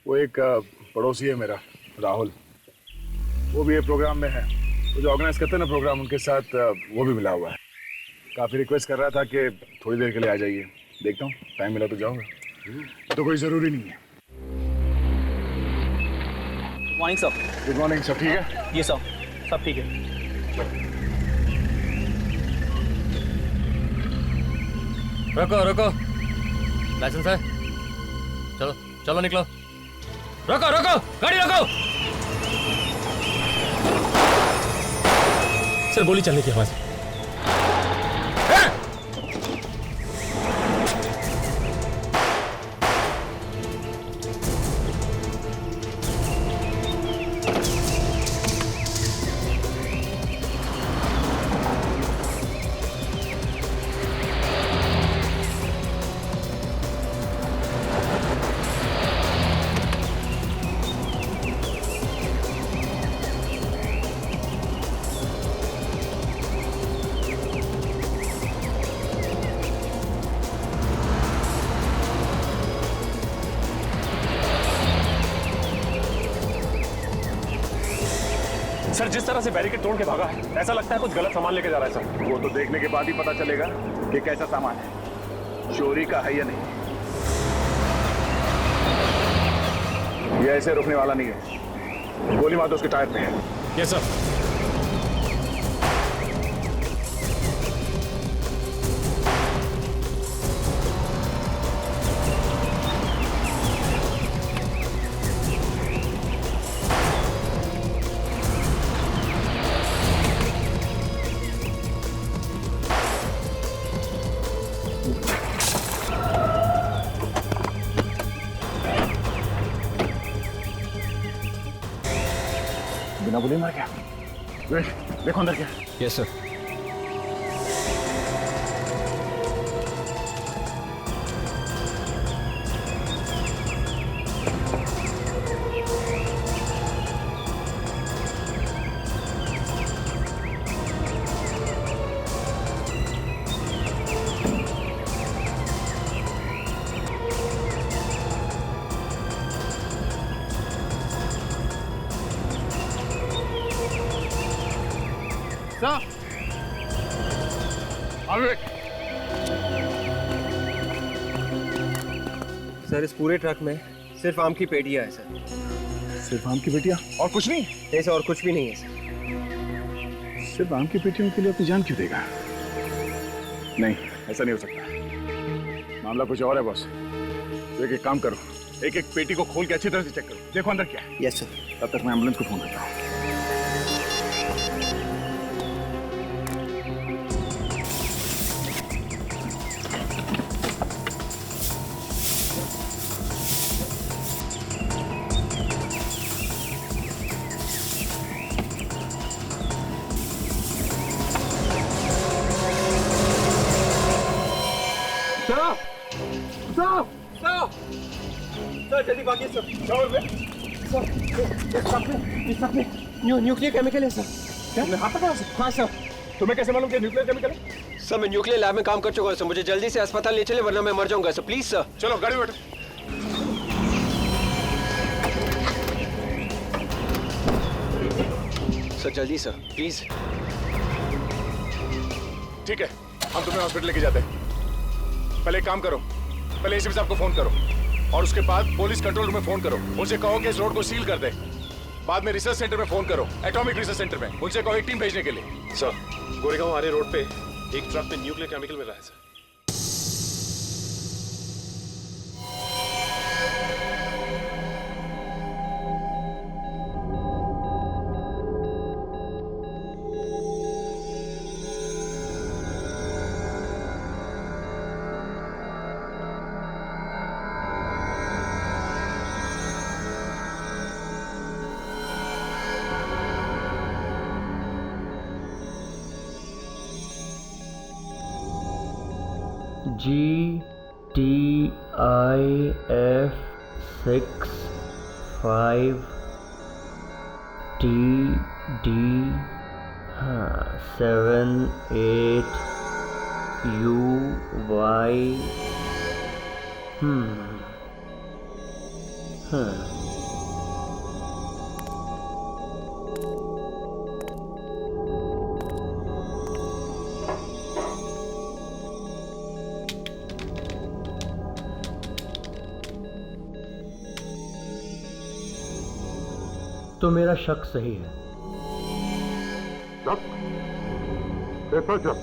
वो एक पड़ोसी है मेरा, राहुल। वो भी ये प्रोग्राम में है। वो जो ऑर्गेनाइज करते हैं ना प्रोग्राम, उनके साथ वो भी मिला हुआ है। काफ़ी रिक्वेस्ट कर रहा था कि थोड़ी देर के लिए आ जाइए। देखता हूँ, टाइम मिला तो जाऊँगा। तो कोई ज़रूरी नहीं है। Morning sir. Good morning sir. ठीक है? ये सर, सब ठीक है। रुको रुको, लाइसेंस है? चलो चलो निकलो। रुको रुको, गाड़ी रुको। सर गोली चलने की आवाज। सर जिस तरह से बैरिकेड तोड़ के भागा है, ऐसा लगता है कुछ गलत सामान लेके जा रहा है सर। वो तो देखने के बाद ही पता चलेगा कि कैसा सामान है, चोरी का है या नहीं। ये ऐसे रुकने वाला नहीं है। गोली मार दो उसके टायर पे। Yes sir. बिना गोली मार क्या? देखो अंदर क्या। Yes sir. सर इस पूरे ट्रक में सिर्फ आम की पेटियां है सर। सिर्फ आम की पेटियां और कुछ नहीं? ऐसा और कुछ भी नहीं है सर। सिर्फ आम की पेटियों के लिए अपनी जान क्यों देगा? नहीं, ऐसा नहीं हो सकता। मामला कुछ और है बॉस। तो एक काम करो, एक एक पेटी को खोल के अच्छी तरह से चेक करो, देखो अंदर क्या है। Yes sir. तब तक मैं एम्बुलेंस को फोन करता हूँ। सर जल्दी भागिए सर। सर न्यूक्लियर केमिकल है सर। क्या? हाथ पकड़ा सर? हाँ सर। तुम्हें कैसे मालूम कि न्यूक्लियर केमिकल है? सर मैं न्यूक्लियर लैब में काम कर चुका हूँ सर। मुझे जल्दी से अस्पताल ले चले वरना मैं मर जाऊंगा सर। Please sir. चलो गाड़ी में बैठो। सर जल्दी सर प्लीज। ठीक है, हम तुम्हें हॉस्पिटल लेके जाते हैं। पहले एक काम करो, पहले एसीपी साहब को फोन करो और उसके बाद पुलिस कंट्रोल रूम में फोन करो। उनसे कहो कि इस रोड को सील कर दे। बाद में रिसर्च सेंटर में फोन करो, एटॉमिक रिसर्च सेंटर में। उनसे कहो एक टीम भेजने के लिए। सर गोरेगांव आरे रोड पे एक ट्रक में न्यूक्लियर केमिकल मिला है सर। GTIF65TD 78UY तो मेरा शक सही है। शक? कैसा शक?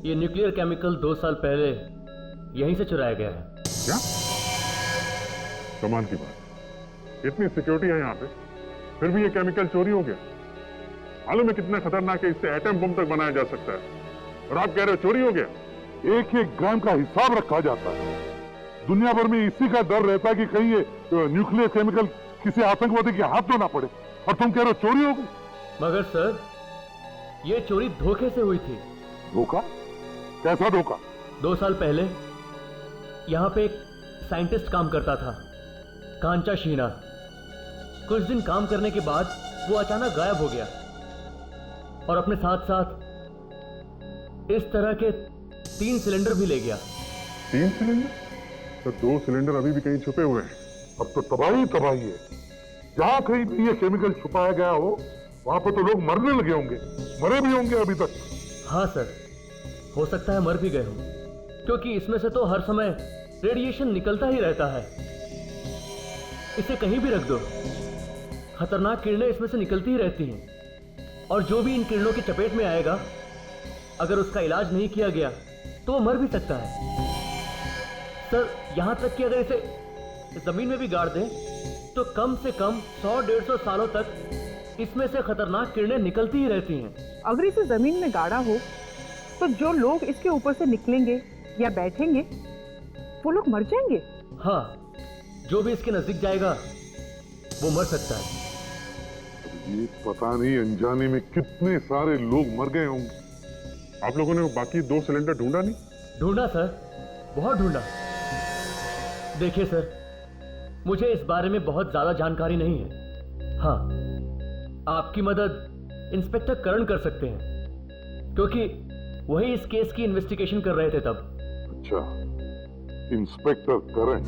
ये न्यूक्लियर केमिकल 2 साल पहले यहीं से चुराया गया है। क्या? कमाल की बात। इतनी सिक्योरिटी है यहाँ पे, फिर भी ये केमिकल चोरी हो गया। मालूम है कितना खतरनाक है, इससे एटम बम तक बनाया जा सकता है, और आप कह रहे हो चोरी हो गया। एक एक ग्राम का हिसाब रखा जाता है। दुनिया भर में इसी का डर रहता है कि कहीं ये न्यूक्लियर केमिकल किसी आतंकवादी के हाथ में ना पड़े, और तुम कह रहे हो चोरी हो गई। मगर सर, ये चोरी धोखे से हुई थी। धोखा? कैसा धोखा? 2 साल पहले यहाँ पे एक साइंटिस्ट काम करता था, कांचा शीना। कुछ दिन काम करने के बाद वो अचानक गायब हो गया, और अपने साथ साथ इस तरह के 3 सिलेंडर भी ले गया। 3 सिलेंडर? तो 2 सिलेंडर अभी भी कहीं छुपे हुए हैं। अब तो तबाही तबाही है। जहां कहीं भी ये केमिकल छुपाया गया हो, वहां पर तो लोग मरने लगे होंगे, मरे भी होंगे अभी तक। हाँ सर, हो सकता है मर भी गए हों, क्योंकि इसमें से तो हर समय रेडिएशन निकलता ही रहता है। इसे कहीं भी रख दो, खतरनाक किरणें इसमें से निकलती ही रहती हैं, और जो भी इन किरणों की चपेट में आएगा, अगर उसका इलाज नहीं किया गया तो वो मर भी सकता है। सर, यहां तक कि अगर इसे जमीन में भी गाड़ दें तो कम से कम 100-150 सालों तक इसमें से खतरनाक किरणें निकलती ही रहती हैं। अगर इसे जमीन में गाड़ा हो तो जो लोग इसके ऊपर से निकलेंगे या बैठेंगे वो लोग मर जाएंगे। हाँ, जो भी इसके नजदीक जाएगा वो मर सकता है। ये पता नहीं अनजाने में कितने सारे लोग मर गए होंगे। आप लोगों ने बाकी 2 सिलेंडर ढूंढा नहीं? ढूंढा सर, बहुत ढूंढा। देखिए सर, मुझे इस बारे में बहुत ज्यादा जानकारी नहीं है। हाँ, आपकी मदद इंस्पेक्टर करण कर सकते हैं, क्योंकि वही इस केस की इन्वेस्टिगेशन कर रहे थे तब। अच्छा, इंस्पेक्टर करण।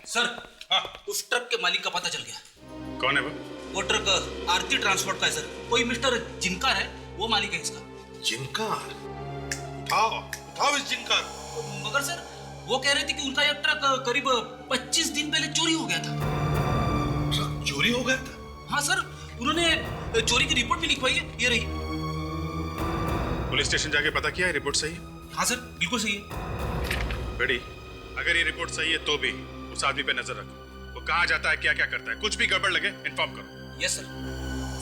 सर, उस ट्रक के मालिक का पता चल गया। कौन है वो ट्रक आरती ट्रांसपोर्ट का है सर। कोई मिस्टर जिनकार है, वो मालिक है इसका। जिनकार? उठाओ इस जिनकार। मगर सर, वो कह रहे थे कि उनका यह ट्रक करीब 25 दिन पहले चोरी हो गया था। ट्रक चोरी हो गया था? हाँ सर, उन्होंने चोरी की रिपोर्ट भी लिखवाई है, ये रही। पुलिस स्टेशन जाके पता किया है, रिपोर्ट सही है? हाँ सर, बिल्कुल सही है। बेटी, अगर ये रिपोर्ट सही है तो भी उस आदमी पे नजर रखो। वो कहाँ जाता है, क्या क्या करता है, कुछ भी गड़बड़ लगे इन्फॉर्म करो। Yes sir.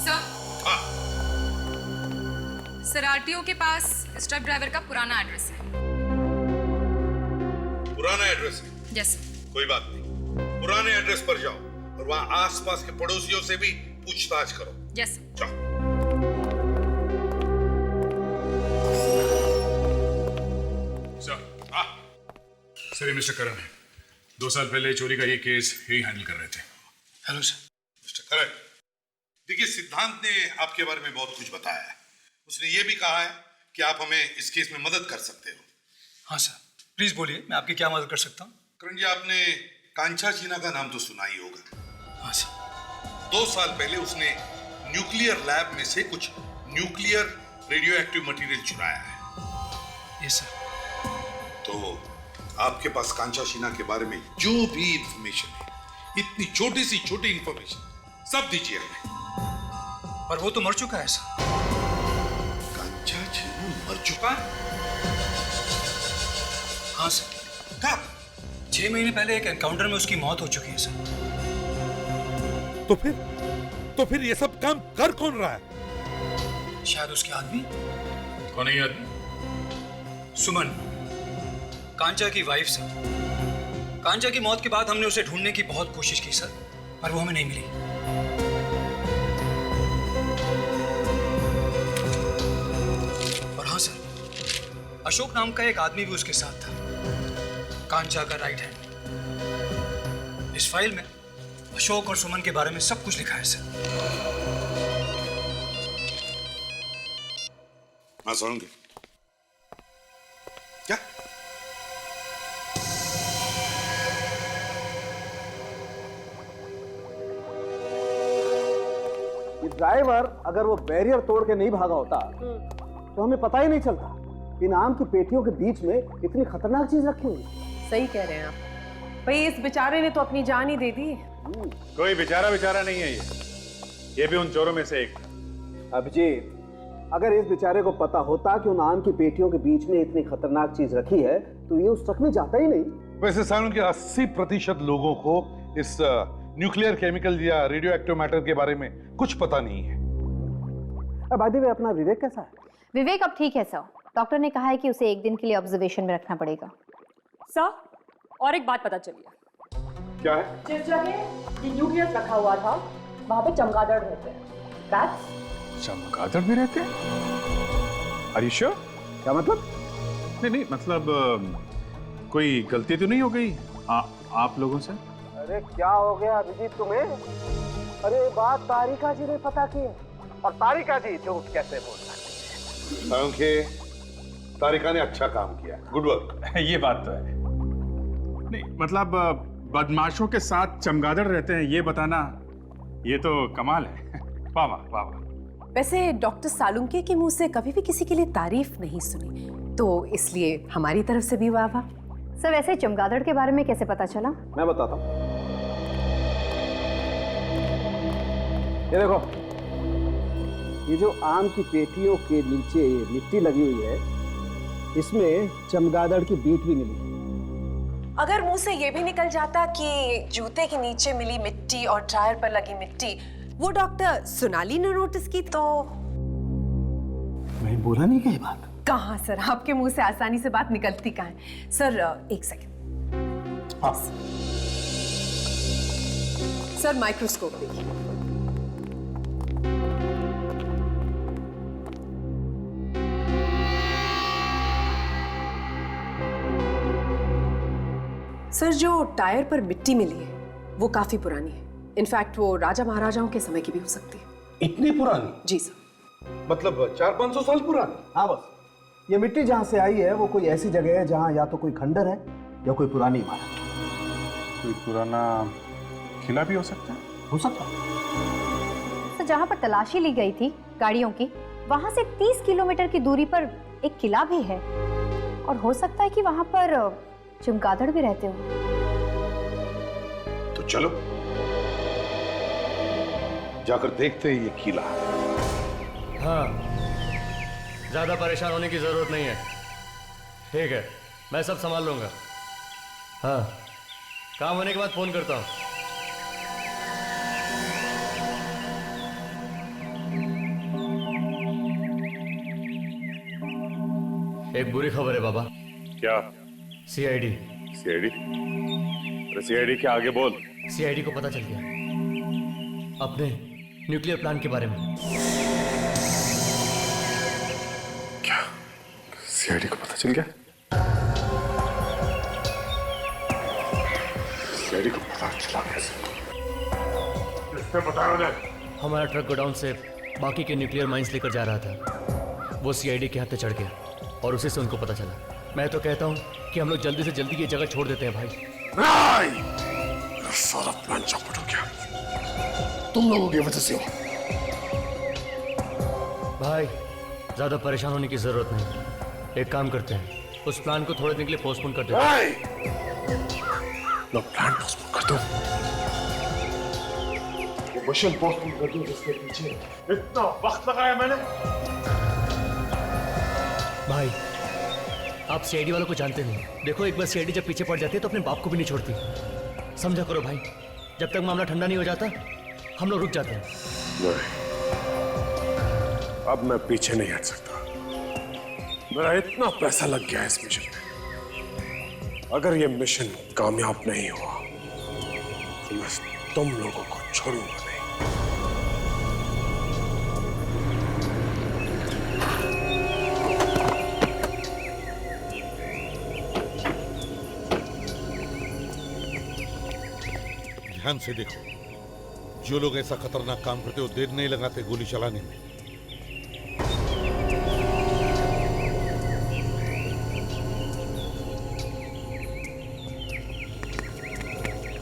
सर, हाँ। सर, आरटीओ के पास इस ट्रक ड्राइवर का पुराना एड्रेस है। पुराना एड्रेस है? Yes sir. कोई बात नहीं, पुराने एड्रेस पर जाओ और वहां आसपास के पड़ोसियों से भी पूछताछ करो। Yes sir. जाओ। सर, मिस्टर करण है। 2 साल पहले चोरी का ये केस यही हैंडल कर रहे थे। Hello sir. मिस्टर करण, देखिए, सिद्धांत ने आपके बारे में बहुत कुछ बताया है। उसने ये भी कहा है कि आप हमें इस केस में मदद कर सकते हो। हाँ सर, प्लीज बोलिए, मैं आपकी क्या मदद कर सकता हूँ? करण जी, आपने कांचा चीना का नाम तो सुना ही होगा। हाँ सर। 2 साल पहले उसने न्यूक्लियर लैब में से कुछ न्यूक्लियर रेडियो एक्टिव मटेरियल चुराया है। Yes sir. तो आपके पास कांचा शीना के बारे में जो भी इंफॉर्मेशन है, इतनी छोटी सी छोटी इंफॉर्मेशन, सब दीजिए हमें। पर वो तो मर चुका है सर। कांचा शीना मर चुका है? हाँ सर। कब? 6 महीने पहले एक एनकाउंटर में उसकी मौत हो चुकी है सर। तो फिर ये सब काम कर कौन रहा है? शायद उसके आदमी। कौन है ये आदमी? सुमन, कांचा की वाइफ सर। कांचा की मौत के बाद हमने उसे ढूंढने की बहुत कोशिश की सर, पर वो हमें नहीं मिली। और हाँ सर, अशोक नाम का एक आदमी भी उसके साथ था, कांचा का राइट हैंड। इस फाइल में अशोक और सुमन के बारे में सब कुछ लिखा है सर। हाँ, सुनूंगी। क्या? ये ड्राइवर अगर वो बैरियर तोड़ के नहीं भागा होता तो हमें पता ही नहीं चलता। इन आम की पेटियों के बीच में इतनी खतरनाक चीज रखी हुई? सही कह रहे हैं आप भाई, इस बेचारे ने तो अपनी जान ही दे दी। कोई बेचारा नहीं है ये भी उन चोरों में से एक था। अभिजीत, अगर इस बेचारे को पता होता कि उन आम की पेटियों के बीच में इतनी खतरनाक चीज रखी है तो ये उस ट्रक में जाता ही नहीं। वैसे सालों के 80% लोगों को इस न्यूक्लियर केमिकल या रेडियो एक्टिव मैटर के बारे में कुछ पता नहीं है। अब आदि में अपना विवेक कैसा है? विवेक अब ठीक है सर। डॉक्टर ने कहा है कि उसे 1 दिन के लिए ऑब्जर्वेशन में रखना पड़ेगा। सर, और एक बात पता चली है। क्या है? जिस जगह ये न्यूक्लियस रखा हुआ था वहां पे चमगादड़ रहते हैं। चमगादड़ भी रहते हैं? Are you sure? क्या मतलब? नहीं मतलब कोई गलती तो नहीं हो गई आप लोगों से? अरे क्या हो गया अभिजीत तुम्हें? अरे बात तारिका जी ने पता की है और तारिका जी झूठ कैसे बोल सकते? तारिका ने अच्छा काम किया, गुड वर्क। ये बात तो है। नहीं मतलब बदमाशों के साथ चमगादड़ रहते हैं ये बताना, ये तो कमाल है। वाह वाह वाह। वैसे डॉक्टर सालुंके के मुंह से कभी भी किसी के लिए तारीफ नहीं सुनी, तो इसलिए हमारी तरफ से भी वाह वाह। सर वैसे चमगादड़ के बारे में कैसे पता चला? मैं बताता हूँ। ये देखो, ये जो आम की पेटियों के नीचे मिट्टी लगी हुई है, इसमें चमगादड़ की बीट भी मिली है। अगर मुंह से ये भी निकल जाता कि जूते के नीचे मिली मिट्टी और टायर पर लगी मिट्टी वो डॉक्टर सोनाली ने नोटिस की, तो मैं बोला नहीं कही बात। कहाँ सर, आपके मुंह से आसानी से बात निकलती कहाँ है। सर एक सेकंड। हाँ। सर माइक्रोस्कोप देखिए। सर जो टायर पर मिट्टी मिली है वो काफी पुरानी है। इनफैक्ट वो राजा महाराजाओं के समय की भी हो सकती है। इतनी पुरानी? जी सर। मतलब 400-500 साल पुरानी? हाँ बस, ये मिट्टी जहाँ से आई है वो कोई ऐसी जगह है जहाँ या तो कोई खंडर है या कोई पुरानी इमारत। कोई पुराना किला भी हो सकता है? हो सकता है। सर जहाँ पर तलाशी ली गई थी गाड़ियों की, वहाँ से 30 किलोमीटर की दूरी पर एक किला भी है और हो सकता है कि वहाँ पर चमगादड़ भी रहते हो। तो चलो जाकर देखते हैं ये किला। हाँ, ज्यादा परेशान होने की जरूरत नहीं है। ठीक है, मैं सब संभाल लूंगा। हाँ, काम होने के बाद फोन करता हूँ। एक बुरी खबर है बाबा। क्या? सीआईडी। सीआईडी? अरे सीआईडी क्या, आगे बोल। सीआईडी को पता चल गया अपने न्यूक्लियर प्लांट के बारे में। क्या? सीआईडी को पता चल गया? सीआईडी को पता चला कैसे? इसने बताया उन्हें? हमारा ट्रक गोडाउन से बाकी के न्यूक्लियर माइंस लेकर जा रहा था। वो सीआईडी के हाथ चढ़ गया और उसी से उनको पता चला। मैं तो कहता हूँ कि हम लोग जल्दी से जल्दी ये जगह छोड़ देते हैं भाई। सारा प्लान चौपट हो गया, तुम लोगों की वजह से हो। भाई ज्यादा परेशान होने की जरूरत नहीं। एक काम करते हैं, उस प्लान को थोड़े दिन के लिए पोस्टपोन कर देते हैं। लो प्लान पोस्टपोन कर दो, वो मिशन पोस्टपोन कर दो जिसके पीछे इतना वक्त लगाया मैंने। भाई आप सीआईडी वालों को जानते नहीं। देखो एक बार सीआईडी जब पीछे पड़ जाती है तो अपने बाप को भी नहीं छोड़ती। समझा करो भाई, जब तक मामला ठंडा नहीं हो जाता हम लोग रुक जाते हैं। नहीं, अब मैं पीछे नहीं हट सकता। मेरा इतना पैसा लग गया इस मिशन में। अगर ये मिशन कामयाब नहीं हुआ तो मैं तुम लोगों को छोड़ूंगा नहीं। ध्यान से देखो, जो लोग ऐसा खतरनाक काम करते हो देर नहीं लगाते गोली चलाने में।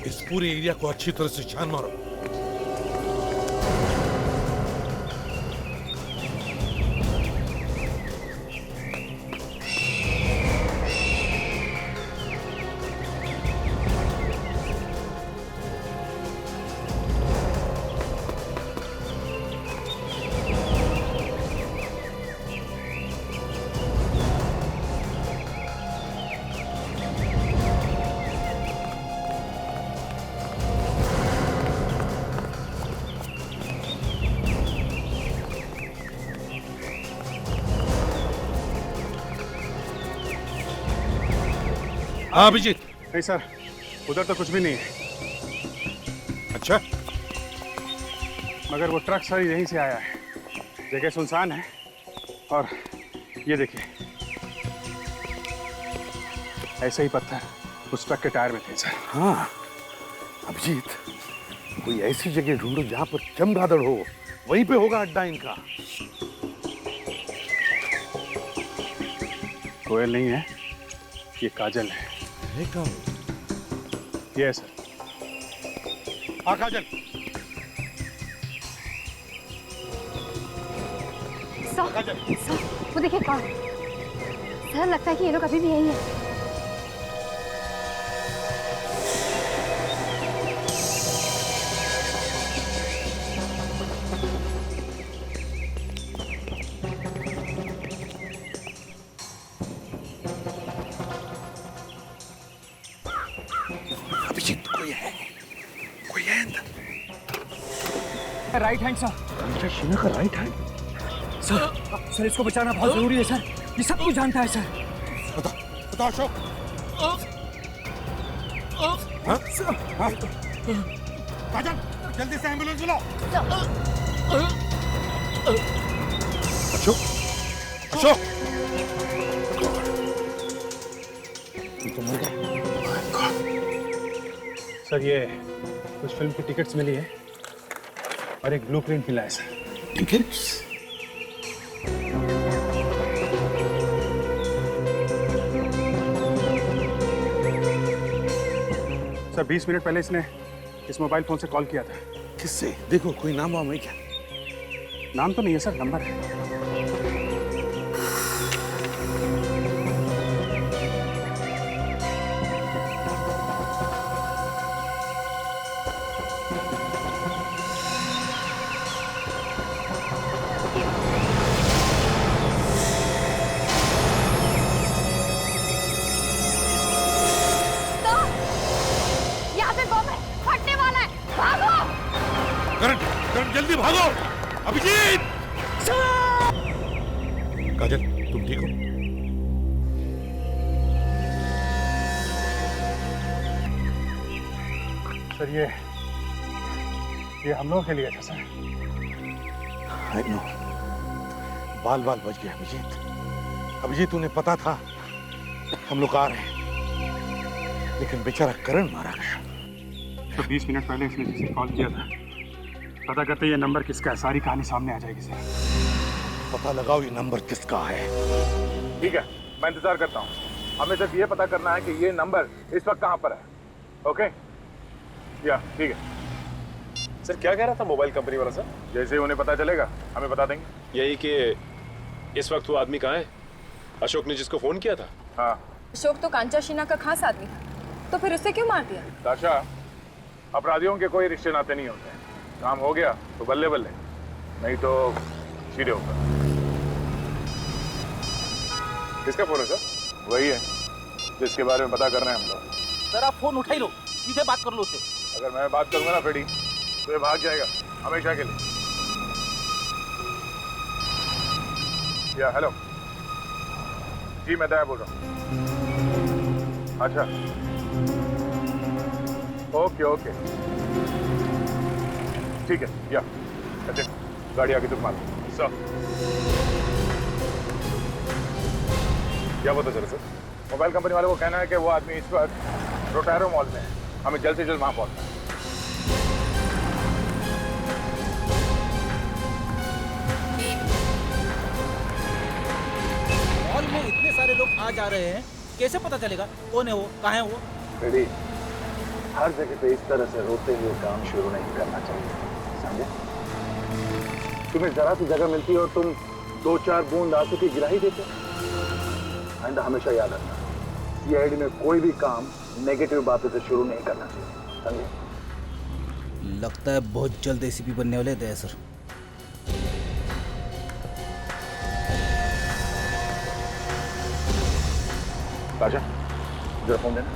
इस पूरे एरिया को अच्छी तरह से छान मारो। हाँ अभिजीत। नहीं सर, उधर तो कुछ भी नहीं है। अच्छा, मगर वो ट्रक सर यहीं से आया है। जगह सुनसान है और ये देखिए, ऐसे ही पत्थर उस ट्रक के टायर में थे सर। हाँ अभिजीत, कोई ऐसी जगह ढूंढो जहां पर चमगादड़ हो, वहीं पे होगा अड्डा इनका। कोयल नहीं है, ये काजल है। ये है सर। हाँ काजल। सर, वो देखिए कौन। सर लगता है कि ये लोग अभी भी यही है। अभिजीत कोई है अंदर। Right hand sir. शीना का राइट हैंड। सर इसको बचाना बहुत जरूरी है सर, ये सब कुछ जानता है सर। बता अशोक। हाँ? काजल, जल्दी से एम्बुलेंस बुलाओ। अशोक, अशोक। सर ये कुछ फिल्म की टिकट्स मिली है और एक ब्लूप्रिंट मिला है सर। टिकट्स? सर 20 मिनट पहले इसने इस मोबाइल फोन से कॉल किया था। किससे? देखो कोई नाम वाम है क्या? नाम तो नहीं है सर, नंबर है। करण जल्दी भागो। अभिजीत! काजल तुम ठीक हो? सर ये हम लोगों के लिए था सर। I know. बाल बाल बच गया अभिजीत। अभिजीत उन्हें पता था हम लोग आ रहे हैं, लेकिन बेचारा करण मारा गया। तो 20 मिनट पहले इसने जिसे कॉल किया था, पता करते ये नंबर किसका है, सारी कहानी सामने आ जाएगी सर। पता लगाओ ये नंबर किसका है। ठीक है, मैं इंतजार करता हूँ। हमें सिर्फ ये पता करना है कि ये नंबर इस वक्त कहाँ पर है। ओके? या ठीक है। सर क्या कह रहा था मोबाइल कंपनी वाला सर? जैसे ही उन्हें पता चलेगा हमें बता देंगे। यही कि इस वक्त वो आदमी कहाँ है, अशोक ने जिसको फोन किया था? हाँ। अशोक तो कांचा शीना का खास आदमी था, तो फिर उससे क्यों मार दिया? ताशा, अपराधियों के कोई रिश्ते नाते नहीं होते। काम हो गया तो बल्ले बल्ले, नहीं तो सीधे होगा। किसका फोन है सर? वही है जिसके बारे में पता कर रहे हैं हम लोग। सर आप फोन उठा ही लो, सीधे बात कर लो उससे। अगर मैं बात करूंगा ना फ्रेडी, तो ये भाग जाएगा हमेशा के लिए। या हेलो जी, मैं दया बोल रहा हूँ। अच्छा ओके ओके ठीक है। या अच्छा, गाड़ी आगे तुम मारो सर। क्या पता चले सर? मोबाइल कंपनी वाले को कहना है कि वो आदमी इस वक्त रोटारो मॉल में है, हमें जल्द से जल्द वहां पहुंचना है। मॉल में इतने सारे लोग आ जा रहे हैं, कैसे पता चलेगा कौन है वो, कहाँ है वो? रेडी, हर जगह पे इस तरह से रोते हुए काम शुरू नहीं करना चाहिए, समझे? तुम्हें जरा सी जगह मिलती है और तुम 2-4 बूंद आंसू की गिरा ही देते। आइंदा हमेशा याद रखना, सीआईडी में कोई भी काम नेगेटिव बातों से शुरू नहीं करना चाहिए, समझे? लगता है बहुत जल्द एसीपी बनने वाले दया सर। राजा जरा फोन देना।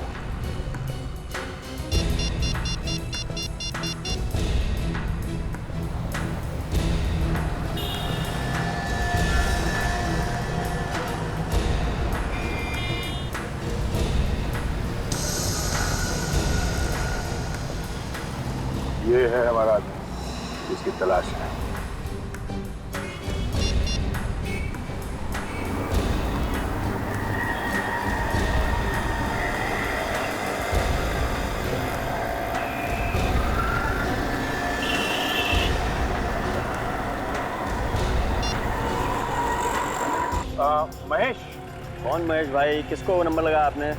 इसकी तलाश है। महेश। कौन महेश भाई? किसको नंबर लगाया आपने?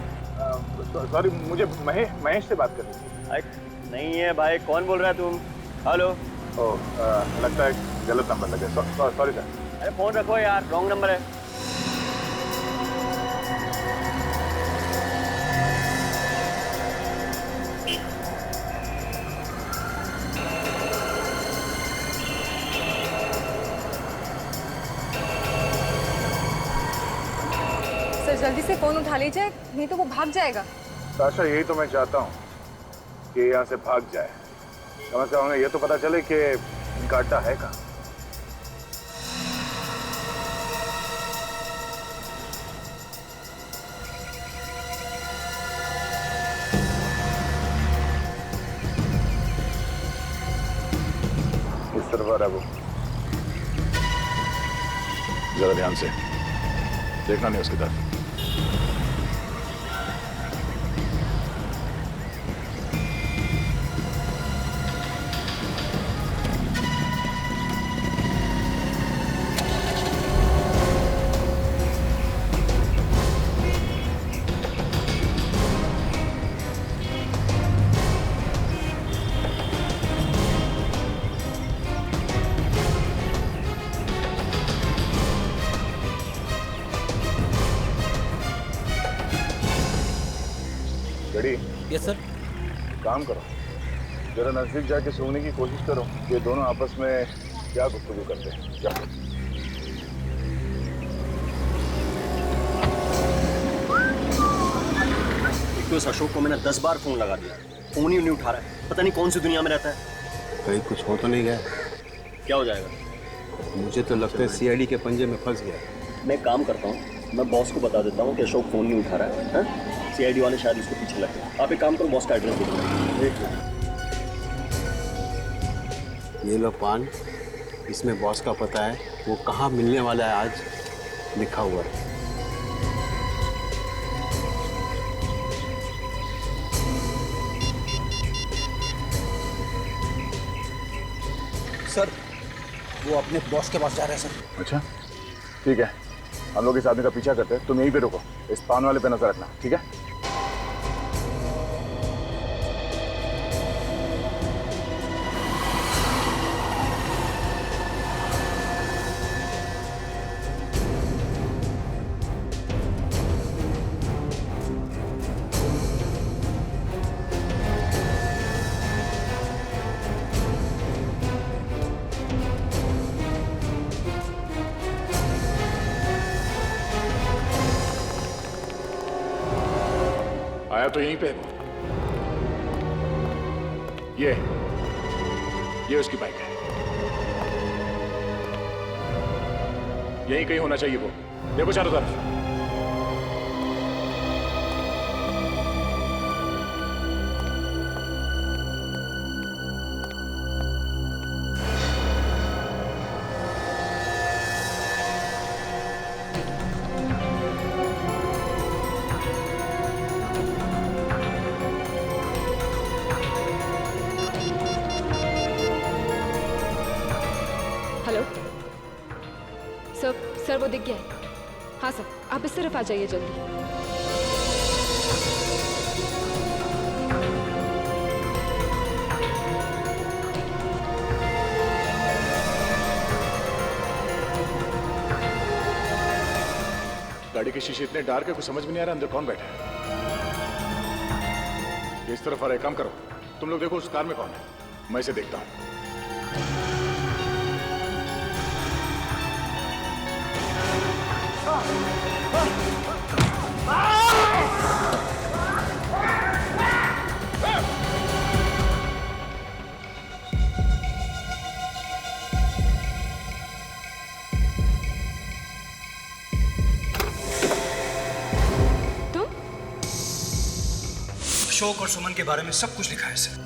सॉरी, मुझे महेश से बात करनी थी। नहीं है भाई, कौन बोल रहा है तुम? हेलो। लगता है गलत नंबर लगे। Sorry sir. अरे फोन रखो यार, रॉन्ग नंबर है। सर जल्दी से फोन उठा लीजिए, नहीं तो वो भाग जाएगा। साशा, यही तो मैं चाहता हूँ कि यहाँ से भाग जाए। कम से कम हमें ये तो पता चले कि इनका अड्डा है कहाँ। इस तरफ आ रहा है वो। जरा ध्यान से देखना नहीं उसकी तरफ। Yes sir. काम करो, जरा नजदीक जाके सूंघने की कोशिश करो कि दोनों आपस में क्या गुफ्तगू करते हैं। जाओ। एक तो इस अशोक को मैंने 10 बार फोन लगा दिया, फोन ही नहीं उठा रहा है। पता नहीं कौन सी दुनिया में रहता है। कहीं कुछ हो तो नहीं गया? क्या हो जाएगा? मुझे तो लगता है सीआईडी के पंजे में फंस गया। मैं काम करता हूँ, मैं बॉस को बता देता हूँ कि अशोक फोन नहीं उठा रहा है। सीआईडी वाले शायद उसको पीछे लग गए। आप एक काम करो, बॉस का एड्रेस दे दो। ये लो पान, इसमें बॉस का पता है, वो कहाँ मिलने वाला है आज लिखा हुआ है। सर, वो अपने बॉस के पास जा रहे हैं सर। अच्छा, ठीक है, हम लोग इस आदमी का पीछा करते हैं। तुम यहीं पे रुको, इस पान वाले पे नजर रखना, ठीक है? आया तो यहीं पे। ये उसकी बाइक है। यहीं कहीं होना चाहिए वो। देखो चारों तरफ। सर वो दिख गया है। हाँ सर, आप इस तरफ आ जाइए जल्दी। गाड़ी के शीशे इतने डार्क है, कुछ समझ में नहीं आ रहा अंदर कौन बैठा है। ये इस तरफ आ रहा है। काम करो, तुम लोग देखो उस कार में कौन है, मैं इसे देखता हूँ। अशोक और सुमन के बारे में सब कुछ लिखा है सर।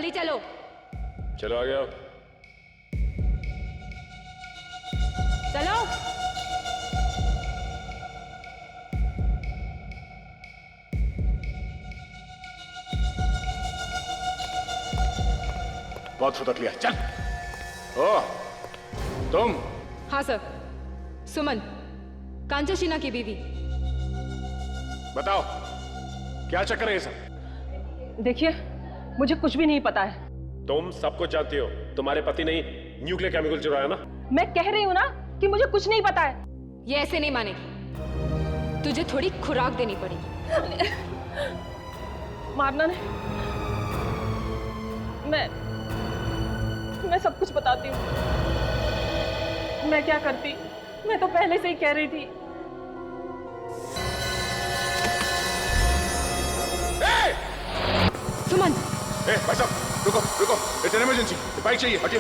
जल्दी चलो। चलो आ गया। चलो। बहुत फुदक लिया, चल। ओ, तुम? हाँ सर, सुमन, कांचा शीना की बीवी। बताओ, क्या चक्कर है ये सब? देखिए, मुझे कुछ भी नहीं पता है। तुम सब कुछ जानती हो। तुम्हारे पति ने न्यूक्लियर केमिकल चुराया ना? मैं कह रही हूँ ना कि मुझे कुछ नहीं पता है। ये ऐसे नहीं मानेगी, तुझे थोड़ी खुराक देनी पड़ेगी। मारना नहीं, मैं सब कुछ बताती हूँ। मैं क्या करती, मैं तो पहले से ही कह रही थी। सुमन! भाई साहब, रुको रुको, इट्स एन इमरजेंसी, बाइक चाहिए, हटिए।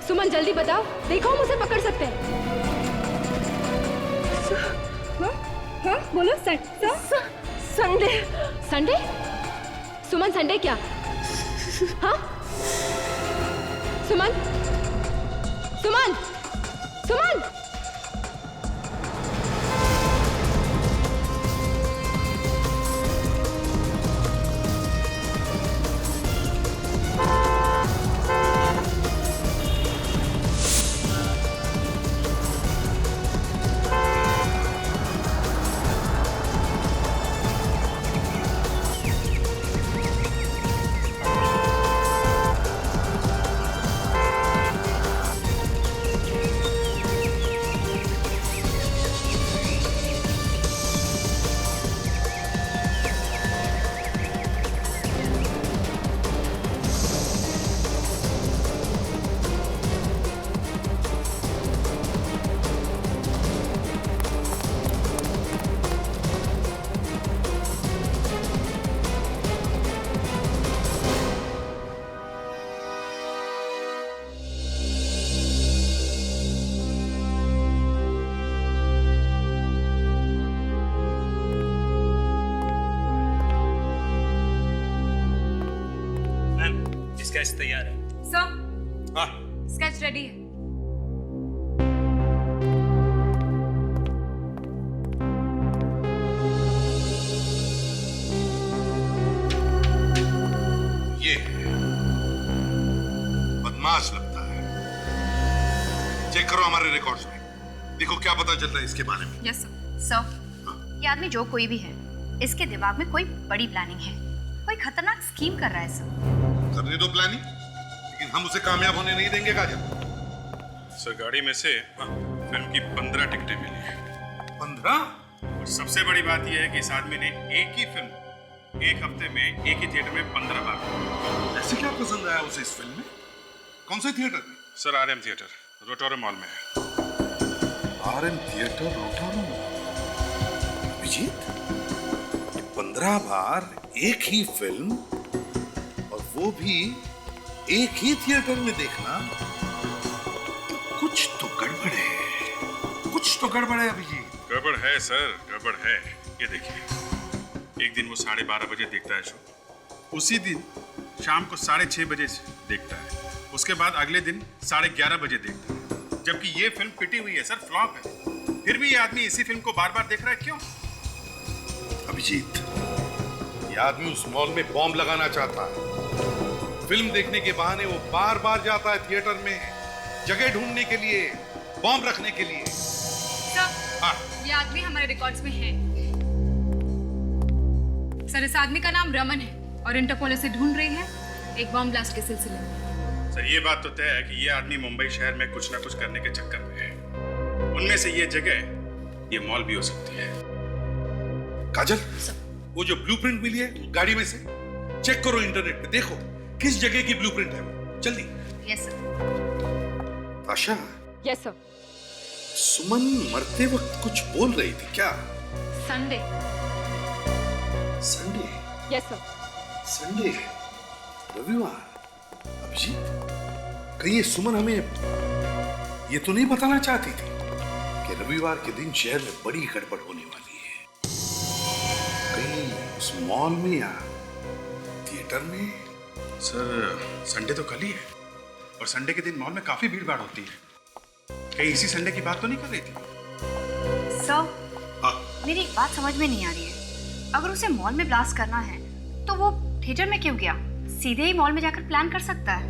सुमन जल्दी बताओ, देखो हम उसे पकड़ सकते हैं। हाँ बोलो। संडे। संडे? सुमन संडे क्या? हाँ सुमन, सुमन, सुमन! स्केच तैयार है। सर, हाँ, स्केच रेडी है। ये बदमाश लगता है। चेक करो हमारे रिकॉर्ड्स में, देखो क्या पता चलता है इसके बारे में। Yes sir. सर, ये आदमी जो कोई भी है, इसके दिमाग में कोई बड़ी प्लानिंग है, कोई खतरनाक स्कीम कर रहा है सर। करने दो प्लानिंग, लेकिन हम उसे कामयाब होने नहीं देंगे काजल। सर, गाड़ी में से फिल्म की 15 टिकटें मिली हैं। 15? और सबसे बड़ी बात यह है कि इस आदमी ने एक ही फिल्म एक हफ्ते में एक ही थिएटर में 15 बार। ऐसे क्या पसंद आया उसे इस फिल्म में? कौन से थिएटर में? सर, RM थिएटर, रोटोरो मॉल में है। RM थिएटर, रोटोरो मॉल। अभिजीत, 15 बार एक ही फिल्म, और वो भी एक ही थिएटर में देखना, कुछ तो गड़बड़ है। कुछ तो गड़बड़ है अभिजीत। गड़बड़ है सर, गड़बड़ है। ये देखिए, एक दिन वो 12:30 बजे देखता है शो, उसी दिन शाम को 6:30 बजे देखता है, उसके बाद अगले दिन 11:30 बजे देखता है। जबकि ये फिल्म पिटी हुई है सर, फ्लॉप है। फिर भी ये आदमी इसी फिल्म को बार बार देख रहा है, क्यों? अभिजीत, ये आदमी उस मॉल में बॉम्ब लगाना चाहता है। फिल्म देखने के बहाने वो बार बार जाता है थिएटर में, जगह ढूंढने के लिए, बॉम्ब रखने के लिए। सर, ये आदमी हमारे रिकॉर्ड्स में है। सर, इस आदमी का नाम रमन है और इंटरपोल इसे ढूंढ रही है एक बॉम्ब ब्लास्ट के सिलसिले में। सर, ये बात तो तय है कि ये आदमी मुंबई शहर में कुछ ना कुछ करने के चक्कर में है। उनमें से ये जगह, ये मॉल भी हो सकती है। काजल, वो जो ब्लूप्रिंट मिली है गाड़ी में से, चेक करो इंटरनेट पे, देखो किस जगह की ब्लूप्रिंट है वो। जल्दी। Yes sir. Asha. Yes sir. Suman मरते वक्त कुछ बोल रही थी क्या? Sunday. Sunday? Yes sir. Sunday, रविवार। अभिजीत, कहीं ये सुमन हमें ये तो नहीं बताना चाहती थी कि रविवार के दिन शहर में बड़ी गड़बड़ होने वाली है? कहीं उस मॉल में या थिएटर थिएटर में? सर संडे तो कल ही है और संडे के दिन मॉल में काफी भीड़ भाड़ होती है। कहीं इसी संडे की बात तो नहीं कर रही थी? सर, मेरी एक बात समझ में नहीं आ रही है। अगर उसे मॉल में ब्लास्ट करना है तो वो थिएटर में क्यों गया? सीधे ही मॉल में जाकर प्लान कर सकता है।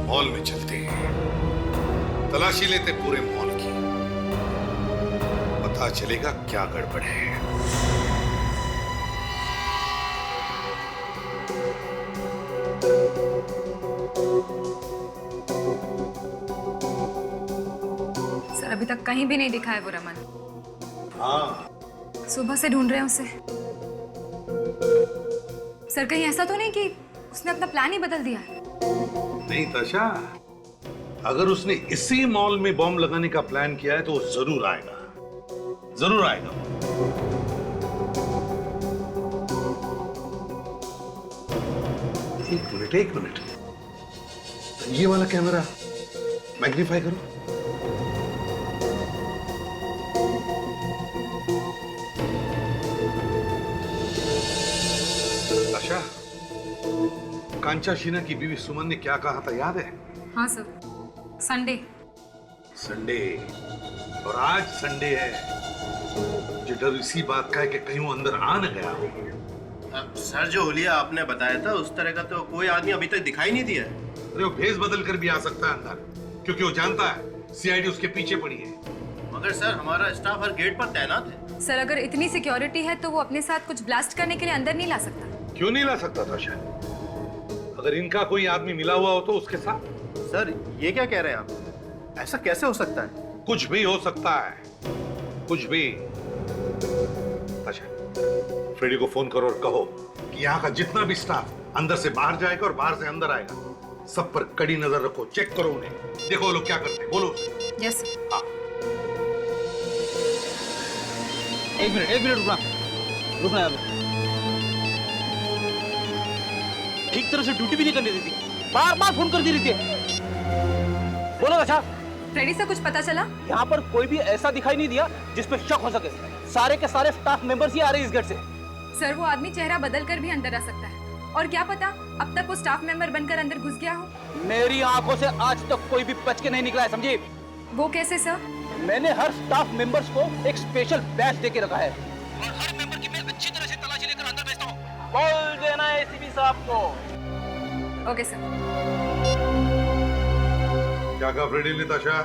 मॉल में चलते हैं, तलाशी लेते पूरे मॉल की, पता चलेगा क्या गड़बड़ है। सर अभी तक कहीं भी नहीं दिखा है वो रमन। हाँ, सुबह से ढूंढ रहे हैं उसे। सर कहीं ऐसा तो नहीं कि उसने अपना प्लान ही बदल दिया है? नहीं तशा, अगर उसने इसी मॉल में बॉम्ब लगाने का प्लान किया है तो वो जरूर आएगा, जरूर आएगा। एक मिनट, ये वाला कैमरा मैग्नीफाई करो। तशा, कांचा शीना की बीवी सुमन ने क्या कहा था याद है? हाँ सर, संडे। संडे, और आज संडे है। जो डर इसी बात का है कि कहीं वो अंदर आ न गया हो। सर जो हुलिया आपने बताया था उस तरह का तो कोई आदमी अभी तक दिखाई नहीं दिया है। अरे वो भेस बदल कर भी आ सकता है अंदर, क्योंकि वो जानता है सीआईडी उसके पीछे पड़ी है। मगर सर हमारा स्टाफ हर गेट पर तैनात है। सर अगर इतनी सिक्योरिटी है तो वो अपने साथ कुछ ब्लास्ट करने के लिए अंदर नहीं ला सकता? क्यों नहीं ला सकता था शायद? अगर इनका कोई आदमी मिला हुआ हो तो उसके साथ। सर ये क्या कह रहे हैं आप? ऐसा कैसे हो सकता है? कुछ भी हो सकता है, कुछ भी। अच्छा, फ्रेडी को फोन करो और कहो कि यहाँ का जितना भी स्टाफ अंदर से बाहर जाएगा और बाहर से अंदर आएगा, सब पर कड़ी नजर रखो, चेक करो उन्हें, देखो वो लोग क्या करते हैं, बोलो। यस। हाँ। एक मिनट रुकना यार। ठीक तरह से ड्यूटी भी नहीं करने देती, बार फोन कर दे रही थी। बोलो अच्छा। फ्रेडी से कुछ पता चला? यहाँ पर कोई भी ऐसा दिखाई नहीं दिया जिस पे शक हो सके। सारे के सारे स्टाफ मेंबर्स ही आ रहे हैं इस गेट से। सर वो आदमी चेहरा बदल कर भी अंदर आ सकता है, और क्या पता अब तक वो स्टाफ मेंबर बनकर अंदर घुस गया हो। मेरी आंखों से आज तक कोई भी बच के नहीं निकला है, समझी? वो कैसे सर? मैंने हर स्टाफ मेंबर्स को एक स्पेशल बैच देके रखा है और हर मेंबर की मैं अच्छी तरह से तलाशी लेकर अंदर भेजता हूँ। बोल देना एसीपी साहब को। Okay sir. क्या कहा फ्रेडी ने ताशा?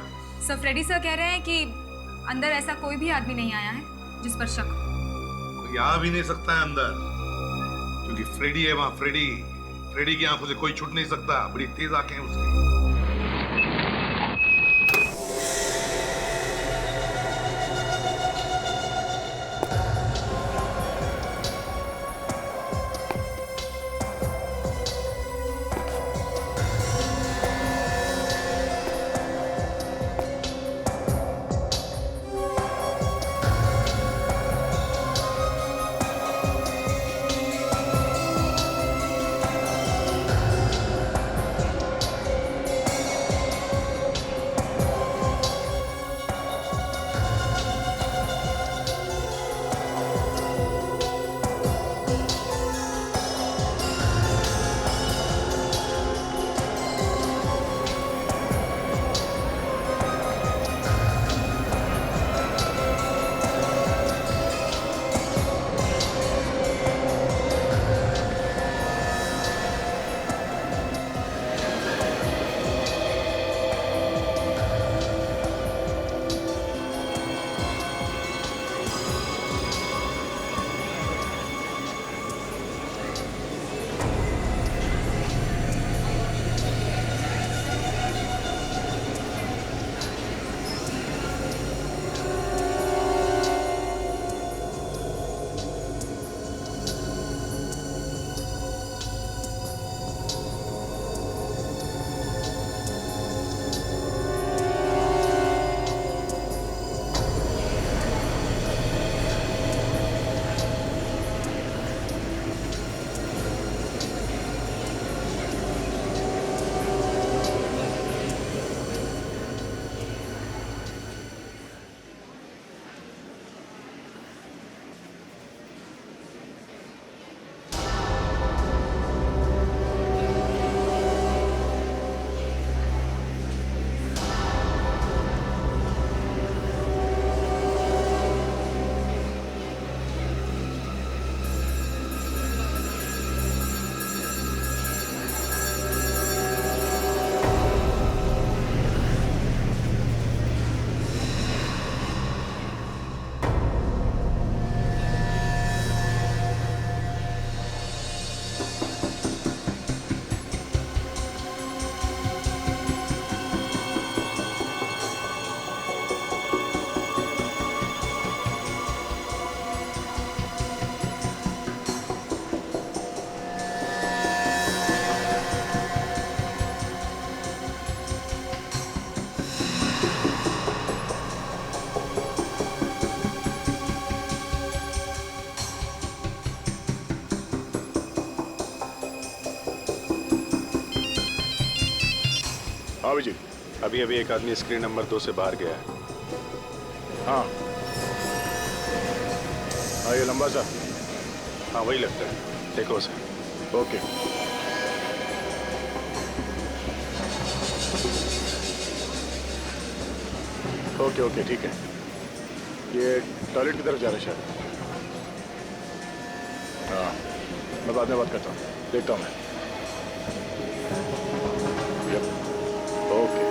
सर फ्रेडी सर कह रहे हैं कि अंदर ऐसा कोई भी आदमी नहीं आया है जिस पर शक हो। कोई आ भी नहीं सकता है अंदर, क्योंकि फ्रेडी है वहां। फ्रेडी की आंखों से कोई छूट नहीं सकता, बड़ी तेज आंखें हैं उसकी। हाँ जी। अभी अभी एक आदमी स्क्रीन नंबर 2 से बाहर गया है। हाँ हाँ, ये लंबा सा। हाँ वही लगता है, देखो उसे। ओके। ओके ओके ठीक है। ये टॉयलेट की तरफ जा रहा है शायद। हाँ, मैं बाद में बात करता हूँ, देखता हूँ मैं। ओके।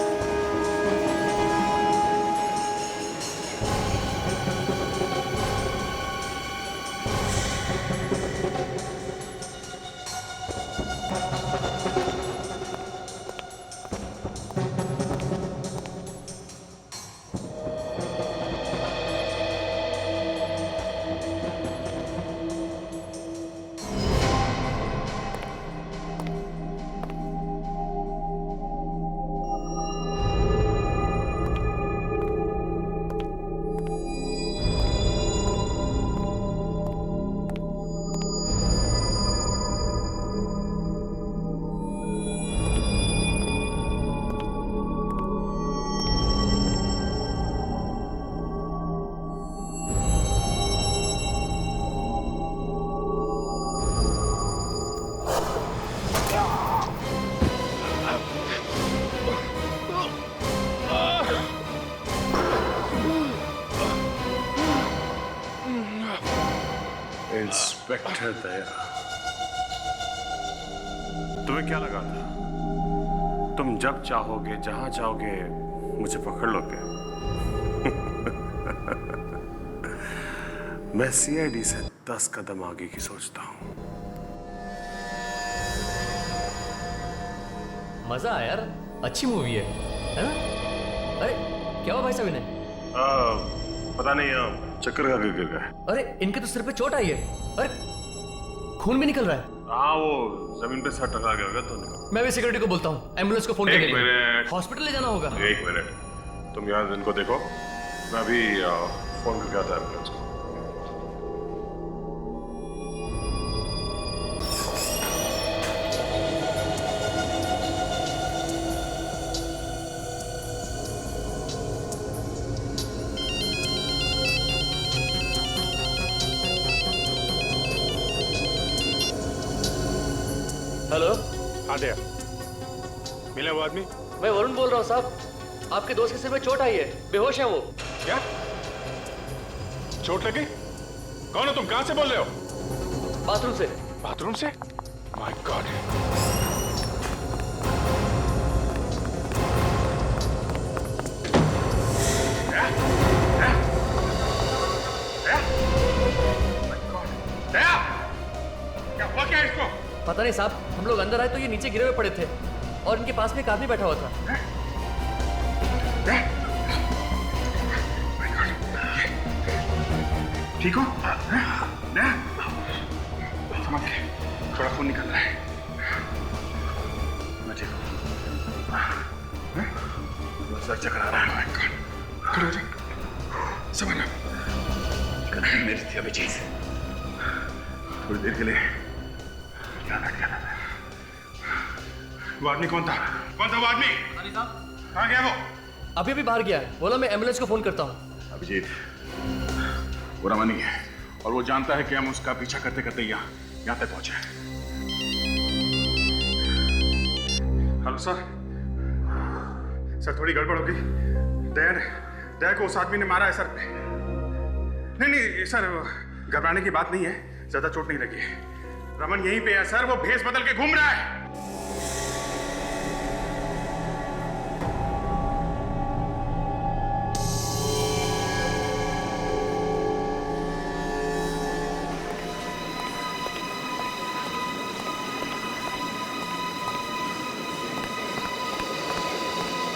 इंस्पेक्टर दया, तुम्हें क्या लगा था तुम जब चाहोगे जहां चाहोगे मुझे पकड़ लोगे? मैं सीआईडी से 10 कदम आगे की सोचता हूं। मजा आया यार, अच्छी मूवी है ना? अरे क्या हुआ भाई साहब इन्हें? पता नहीं, चक्कर का गिर गया। अरे इनके तो सिर पे चोट आई है। अरे खून भी निकल रहा है। हाँ वो जमीन पे सर टकरा गया होगा तो निकल। मैं भी सिक्योरिटी को बोलता हूँ, एम्बुलेंस को फोन करने के लिए। हॉस्पिटल ले जाना होगा। 1 मिनट, तुम यहाँ इनको देखो, मैं अभी फोन करके आता है एम्बुलेंस को। हेलो। हाँ दया, मिला वो आदमी? मैं वरुण बोल रहा हूँ साहब, आपके दोस्त के सिर में चोट आई है, बेहोश है वो। क्या चोट लगी? कौन हो तुम, कहां से बोल रहे हो? बाथरूम से। बाथरूम से? My God. क्या हुआ क्या इसको? पता नहीं साहब, हम लोग अंदर आए तो ये नीचे गिरे हुए पड़े थे और इनके पास में एक आदमी बैठा हुआ था। ठीक हो? समझ के, थोड़ा खून निकल रहा है। मैं ठीक हूँ। सर चकरा रहा है। खड़े हो जाओ। समझ गलती मेरी थी अभिजीत। थोड़ी देर के लिए याद हट गया। वो आदमी कौन था? कौन था वो आदमी? कहाँ गया वो? अभी भी बाहर गया है, बोला मैं एम्बुलेंस को फोन करता हूँ। अभिजीत, वो रमन ही है और वो जानता है कि हम उसका पीछा करते करते यहाँ तक पहुंचे। Hello sir. सर थोड़ी गड़बड़ होगी। दया को उस आदमी ने मारा है सर। नहीं सर, घबराने की बात नहीं है, ज्यादा चोट नहीं लगी है। रमन यहीं पे है सर, वो भेष बदल के घूम रहा है।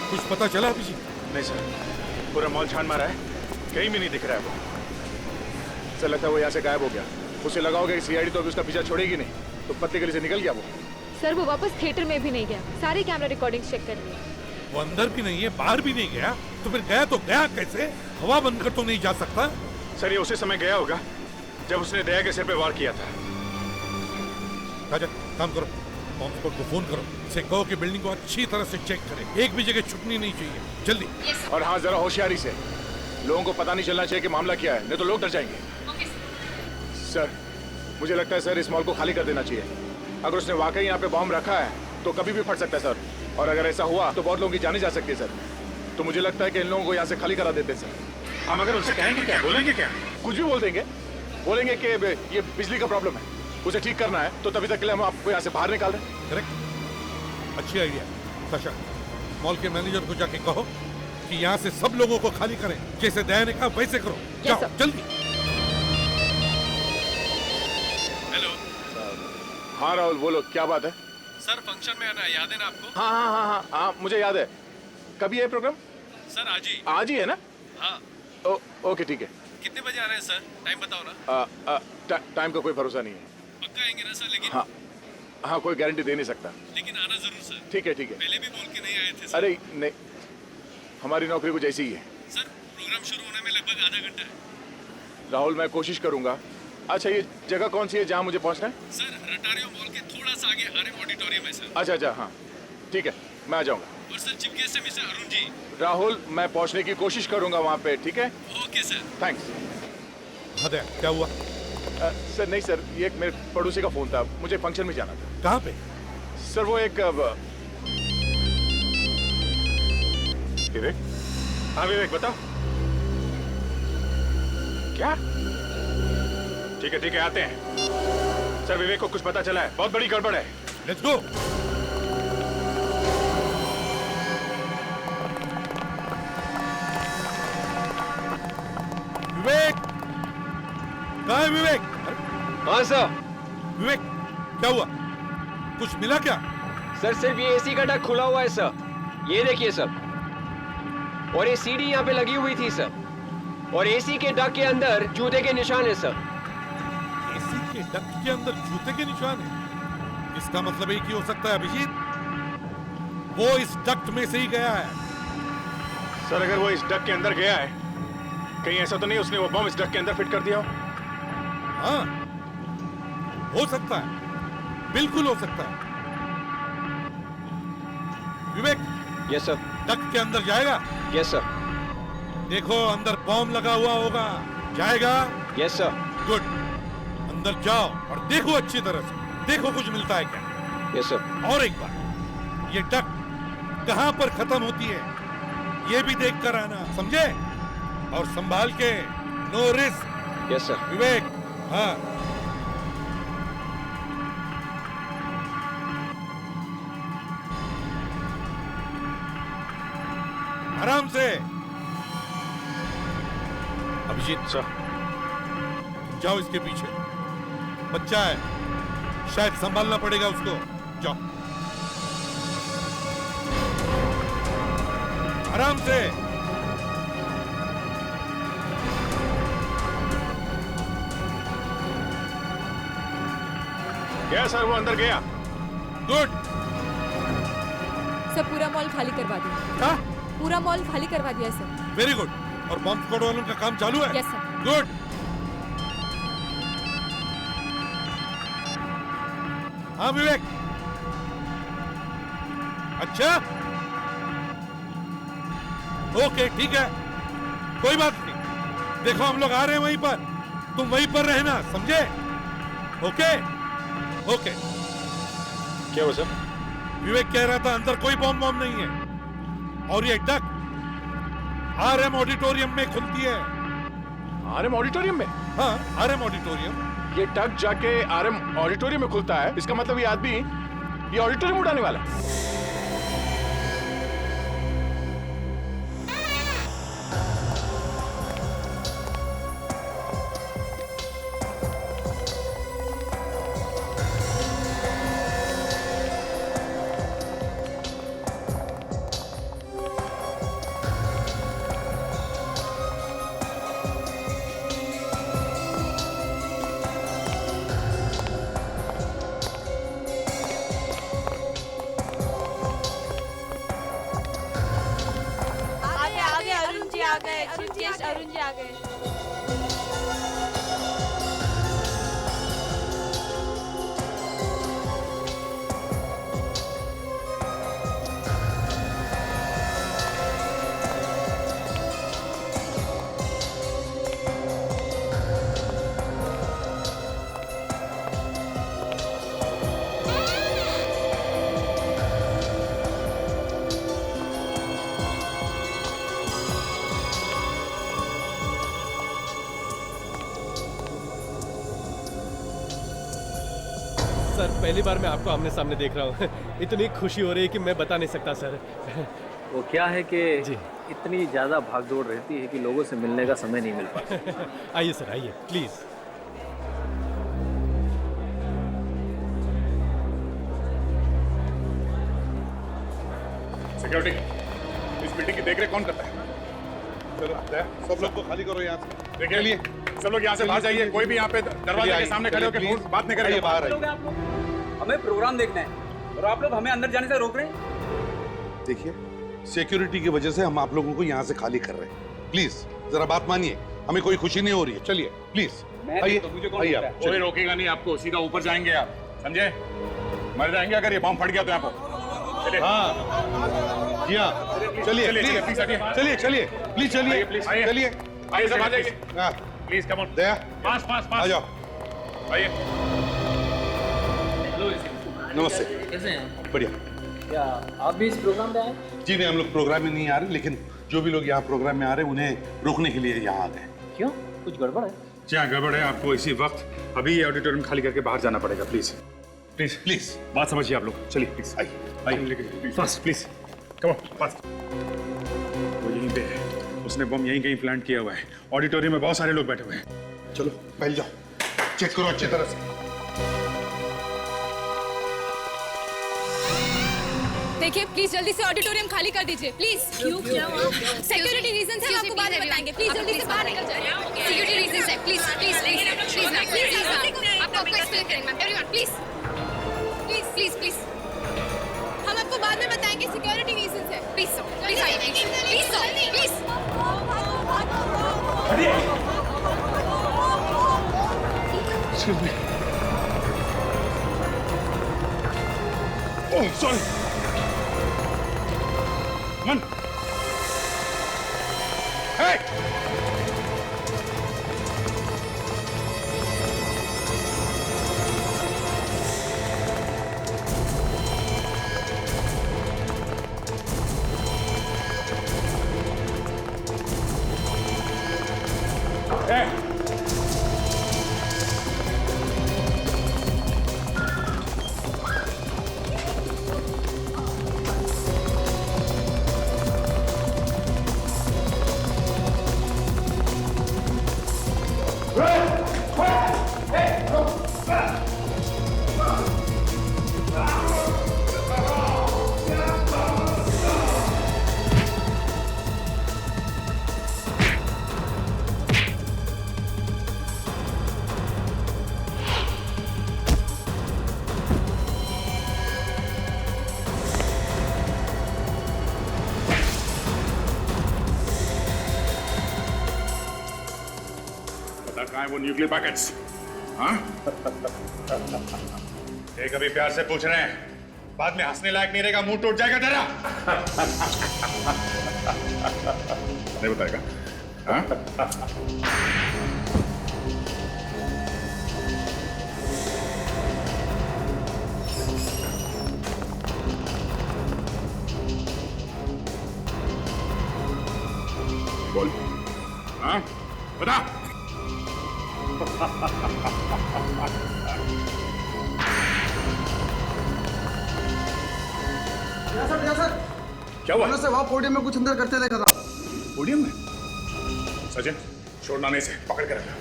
कुछ पता चला अभिजीत? नहीं सर, पूरा मॉल छान मारा है, कहीं भी नहीं दिख रहा है वो। सर लगता है वो यहाँ से गायब हो गया। उसे लगाओगे कि सीआईडी तो अभी उसका पीछा छोड़ेगी नहीं, तो पत्ती गली से निकल गया वो। सर वो वापस थिएटर में भी नहीं गया, सारे कैमरा रिकॉर्डिंग्स चेक कर लिए। वो अंदर भी नहीं है, बाहर भी नहीं गया, तो फिर गया तो गया कैसे? हवा बंद कर तो नहीं जा सकता। सर ये उसी समय गया होगा जब उसने दया के सिर पे वार किया था। राजा काम करो, बॉम्ब स्क्वाड को फोन करो, इसे कहो कि बिल्डिंग को अच्छी तरह से चेक करे, एक भी जगह छुटनी नहीं चाहिए, जल्दी। और हाँ, जरा होशियारी से, लोगों को पता नहीं चलना चाहिए कि मामला क्या है, नहीं तो लोग डर जाएंगे। सर, मुझे लगता है सर इस मॉल को खाली कर देना चाहिए। अगर उसने वाकई यहाँ पे बॉम्ब रखा है तो कभी भी फट सकता है सर, और अगर ऐसा हुआ तो बहुत लोगों की जाने जा सकती है सर। तो मुझे लगता है कि इन लोगों को यहाँ से खाली करा देते हैं सर। हम अगर उनसे कहेंगे क्या, बोलेंगे क्या? कुछ भी बोल देंगे, बोलेंगे कि ये बिजली का प्रॉब्लम है, उसे ठीक करना है, तो तभी तक के लिए हम आपको यहाँ से बाहर निकाल दें। करेक्ट, अच्छी आइडिया। सशा, मॉल के मैनेजर को जाके कहो कि यहाँ से सब लोगों को खाली करें, जैसे दया ने कहा वैसे करो। जाओ जल्दी। हेलो। हाँ राहुल, बोलो, क्या बात है? सर, फंक्शन में आना है, याद है ना आपको? हाँ हाँ हाँ हाँ हाँ, मुझे याद है। कभी है प्रोग्राम? सर आज ही। आज ही है ना? हाँ। ओके ठीक है। कितने बजे आ रहे हैं सर? टाइम बताओ ना। टाइम का कोई भरोसा नहीं है। पक्का आएंगे ना सर? लेकिन हाँ, कोई गारंटी दे नहीं सकता। लेकिन आना जरूर सर। ठीक है ठीक है। पहले भी बोल के नहीं आए थे सर। अरे नहीं, हमारी नौकरी कुछ ऐसी ही है। सर, प्रोग्राम शुरू होने में लगभग आधा घंटा है। राहुल, मैं कोशिश करूंगा। अच्छा, ये जगह कौन सी है जहाँ मुझे पहुँचना है? सर, रटारियो मॉल के थोड़ा सा आगे आरएम ऑडिटोरियम है सर। अच्छा, हाँ ठीक है, मैं आ जाऊंगा। और सर, चीफ गेस्ट है मिस्टर अरुण जी। राहुल, मैं पहुँचने की कोशिश करूंगा वहाँ पे, ठीक है? Okay sir. थैंक्स। क्या हुआ? सर नहीं सर, ये एक मेरे पड़ोसी का फोन था, मुझे फंक्शन में जाना था। कहाँ पे? सर वो एक विवेक। हाँ विवेक, बताओ। क्या? ठीक है, आते हैं। सर, विवेक को कुछ पता चला है, बहुत बड़ी गड़बड़ है। Let's go. विवेक, कहाँ है विवेक? हाँ सर। विवेक, क्या हुआ? कुछ मिला क्या? सर, सिर्फ ये एसी का डक खुला हुआ है सर, ये देखिए सर। और ये सीढ़ी यहाँ पे लगी हुई थी सर, और एसी के डक के अंदर जूते के निशान है सर। एसी के डक के अंदर जूते के निशान है? इसका मतलब एक ही हो सकता है अभिजीत, वो इस डक्ट में से ही गया है। सर, अगर वो इस डक के अंदर गया है, कहीं ऐसा तो नहीं उसने वो बम इस डक के अंदर फिट कर दिया हो? हाँ, हो सकता है, बिल्कुल हो सकता है। विवेक। Yes sir. डक के अंदर जाएगा? Yes sir. देखो, अंदर बॉम्ब लगा हुआ होगा, जाएगा? Yes sir. गुड, अंदर जाओ और देखो अच्छी तरह से, देखो कुछ मिलता है क्या। Yes sir. और एक बार, ये डक कहां पर खत्म होती है ये भी देख कर आना, समझे? और संभाल के, no risk. Yes sir. Vivek. हाँ। आराम से। अभिजीत सर, जाओ इसके पीछे, बच्चा है, शायद संभालना पड़ेगा उसको। जाओ आराम से। गया सर, वो अंदर गया। गुड। सर, पूरा मॉल खाली करवा दिया। क्या? पूरा मॉल खाली करवा दिया सर। Very good. और बॉम्ब स्क्वाड वालों का काम चालू है? Yes sir. गुड। हाँ विवेक। अच्छा, ओके ठीक है, कोई बात नहीं। देखो, हम लोग आ रहे हैं वहीं पर, तुम वहीं पर रहना, समझे? Okay okay. क्या हुआ सर? विवेक कह रहा था अंदर कोई बॉम्ब नहीं है, और ये डक आरएम ऑडिटोरियम में खुलती है। आरएम ऑडिटोरियम में? हाँ, आरएम ऑडिटोरियम। ये डक जाके आरएम ऑडिटोरियम में खुलता है, इसका मतलब ये आदमी ये ऑडिटोरियम उड़ाने वाला है। अरुण जी आ गए। सर पहली बार मैं आपको आमने सामने देख रहा हूँ। इतनी खुशी हो रही है कि मैं बता नहीं सकता सर। वो क्या है कि इतनी ज़्यादा भागदौड़ रहती है कि लोगों से मिलने का समय नहीं मिल पाता। आइए सर आइए प्लीज़। सिक्योरिटी, इस बिल्डिंग की देखरेख कौन करता है? चलो सब लोग को खाली करो यहाँ से। देखिए लिए सब लोग यहाँ से बाहर जाइए। कोई भी यहाँ पे दरवाजे के सामने खड़े होकर बात नहीं करेंगे। बाहर आइए। हमें प्रोग्राम देखना है और आप लोग हमें अंदर जाने से रोक रहे हैं। देखिए, सिक्योरिटी की वजह से हम आप लोगों को यहाँ से खाली कर रहे हैं। प्लीज जरा बात मानिए, हमें कोई खुशी नहीं हो रही है। चलिए प्लीज आइए। कोई रोकेगा नहीं आपको, सीधा ऊपर जाएंगे आप, समझे? मर जाएंगे अगर ये बम फट गया तो यहाँ पर। हाँ जी हाँ, चलिए चलिए चलिए चलिए प्लीज चलिए चलिए आइए सब आ जाइए। हाँ प्लीज कम ऑन। दया पास पास आ जाओ। आइए। नमस्ते। कैसे हैं? बढ़िया। क्या आप भी इस प्रोग्राम में आए? जी नहीं, हम लोग प्रोग्राम में नहीं आ रहे, लेकिन जो भी लोग यहाँ प्रोग्राम में आ रहे हैं उन्हें रोकने के लिए यहाँ आ गए। क्यों, कुछ गड़बड़ है? जी हाँ गड़बड़ है। आपको इसी वक्त अभी ये ऑडिटोरियम खाली करके बाहर जाना पड़ेगा। प्लीज प्लीज प्लीज बात समझिए आप लोग। चलिए प्लीज आइए आइए fast please come on fast. वो यहीं पे है, उसने बम यहीं कहीं प्लांट किया हुआ है। ऑडिटोरियम में बहुत सारे लोग बैठे हुए हैं। चलो पहले जाओ, चेक करो अच्छी तरह से। देखिए प्लीज जल्दी से ऑडिटोरियम खाली कर दीजिए प्लीज। क्यों क्या हुआ? सिक्योरिटी रीजन है, आपको बाद में बताएंगे। प्लीज जल्दी से बाहर निकल जाइए। सिक्योरिटी रीजन है, please please please please please आपको एक्सप्लेन करेंगे ma'am. Everyone please please please please हम आपको बाद में बताएंगे। सिक्योरिटी रीजन है, प्लीज प्लीज आइए प्लीज प्लीज। ओह सॉरी मन। हे कहाँ है वो न्यूक्लियर पैकेट्स? हाँ? एक अभी प्यार से पूछ रहे हैं, बाद में हंसने लायक नहीं रहेगा, मुंह टूट जाएगा तेरा। नहीं बताएगा? हाँ? बोल। हाँ? बता। सर क्या हुआ? से वहाँ पोडियम में कुछ अंदर करते देखा था। पोडियम में? सचिन छोड़ना नहीं से पकड़ के रखा।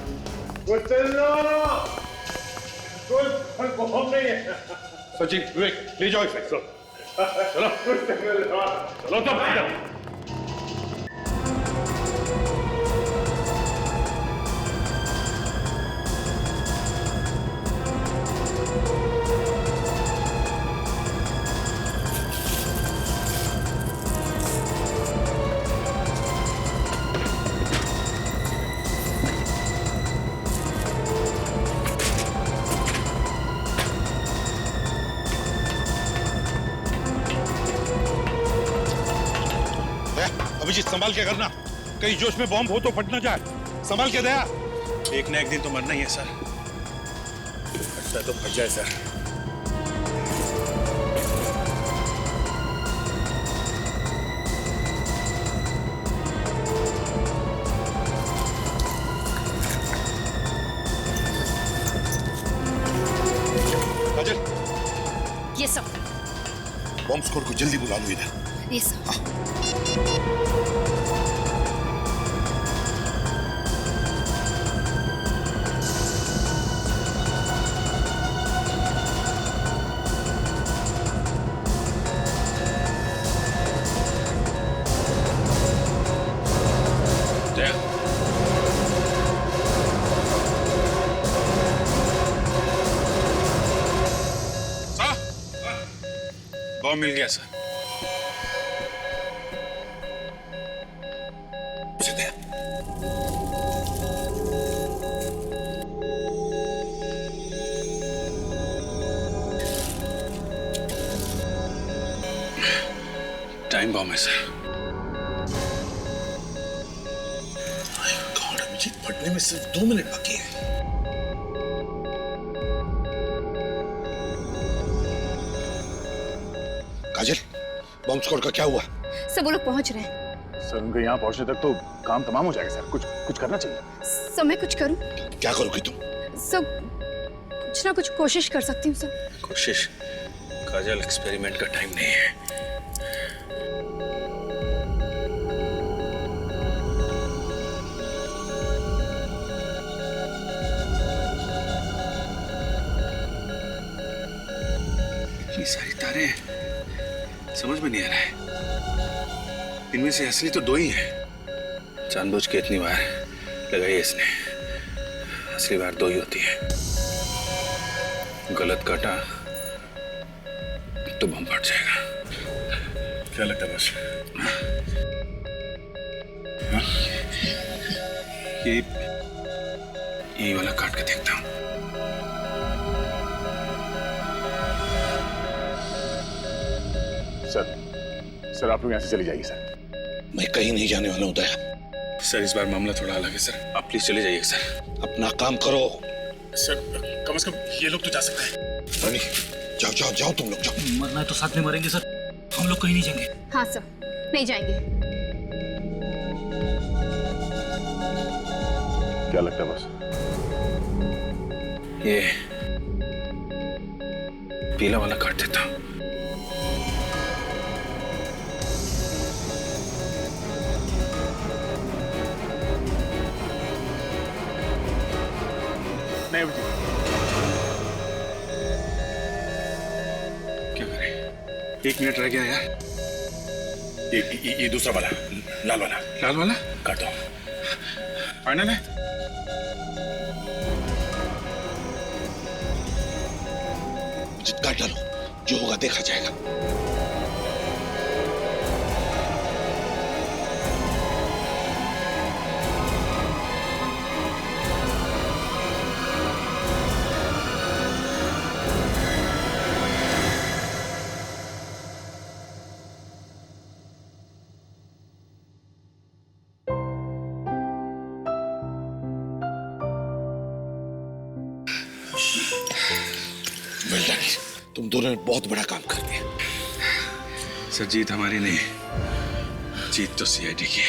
सचिन विवेक ले जाओ इसे। चलो चलो तब अभिजीत संभाल के करना, कहीं जोश में बॉम्ब हो तो फट ना जाए। संभाल के दया। एक ना एक दिन तो मरना ही है सर। अच्छा तो फट जाए सर। काजल बॉम्ब स्क्वाड को जल्दी बुला लो इधर। Yes sir. बॉम्ब मिल गया सर। उसे दे। टाइम बॉम्ब है सर। गॉड, अभिजीत फटने में सिर्फ 2 मिनट बाकी है। काजल, बॉम्ब स्क्वाड का क्या हुआ? सब वो लोग पहुंच रहे हैं। सर उनके यहाँ पहुंचने तक तो काम तमाम हो जाएगा सर। कुछ करना चाहिए। सर मैं कुछ करूं? क्या करोगी तुम? सर कुछ ना कुछ कोशिश कर सकती हूँ सर। कोशिश? काजल, एक्सपेरिमेंट का टाइम नहीं है। इतनी सारी तारें समझ में नहीं आ रहा है। इनमें से असली तो 2 ही हैं। जानबूझ के इतनी बार लगाई है इसने। असली बार 2 ही होती है। गलत काटा तो बम फट जाएगा। क्या लगता है बस? हाँ? ये वाला काट के देखता हूँ। सर आप लोग यहाँ से चले जाइए सर। मैं कहीं नहीं जाने वाला हूँ दया। सर इस बार मामला थोड़ा अलग है सर। आप प्लीज चले जाइए सर। अपना काम करो। सर कम से कम ये लोग तो जा सकते हैं। रानी, जाओ जाओ जाओ, तुम लोग जाओ। मरना है तो साथ में मरेंगे सर। हम लोग कहीं नहीं जाएंगे। हाँ सर, नहीं जाएंगे। क्या लगता है बस? ये पीला वाला काट देता हूँ। नहीं बची। क्या करें? 1 मिनट रह गया यार। ये दूसरा वाला, लाल वाला। लाल वाला काट दो। फाइनल है? काट डालो, जो होगा देखा जाएगा। तुम दोनों ने बहुत बड़ा काम कर दिया। सर जीत हमारी नहीं, जीत तो सीआईडी की है।